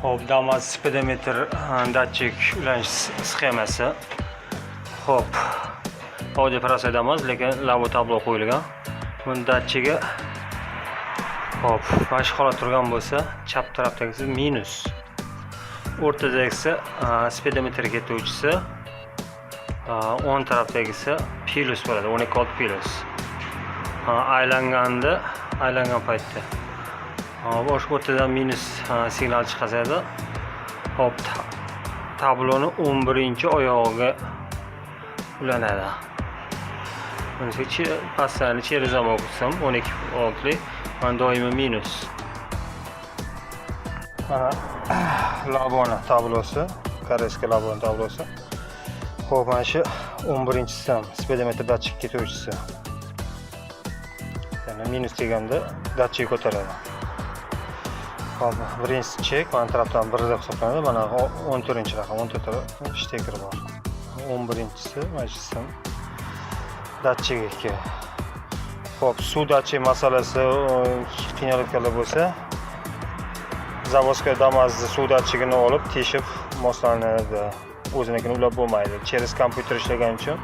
Hop, Damas speedometer datchik ulanish sxemasi. Hop. Audio prosedamiz, lekin labo tablo qo'yilgan. Buni datchiga hop, mana shu holat turgan bo'lsa, chap tarafdagisi minus. O'rtadagisi speedometer ketuvchisi, o'ng tarafdagisi plus bo'ladi, 12 volt plus. Aylangan paytda bosh o'rtadan minus signal chiqadi. Hop, tabloni 11-oyog'iga ulanadi. Bunisi pastdan cherizam o'qisam 12 voltli, mana doimo minus. Labona tablosi, koreyskiy labona tablosi. Hop, mana shu 11-chisi ham speedometer datchik ketuvchisi. Yana minus deganda datchik ko'taradi. Hop, birinchi chek, mana tarafdan 1 deb hisoblanadi. Mana 14-raqam, 14 shtekir bor. 11-chisi, mana shu datchik eki. Hop, suv datchik masalasi qiynalayotganlar bo'lsa, zavodskiy Damas'ni suv datchigini olib, teshib moslanadi. O'zinikini ulab bo'lmaydi. Cheris kompyuter ishlagan uchun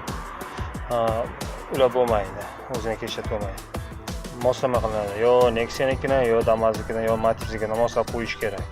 ulab bo'lmaydi. O'ziniki ishlatib bo'lmaydi. Moslama qilinadi. Yo Nexia'nikini, yo Damas'nikini, yo Matiz'nikini moslab qo'yish kerak.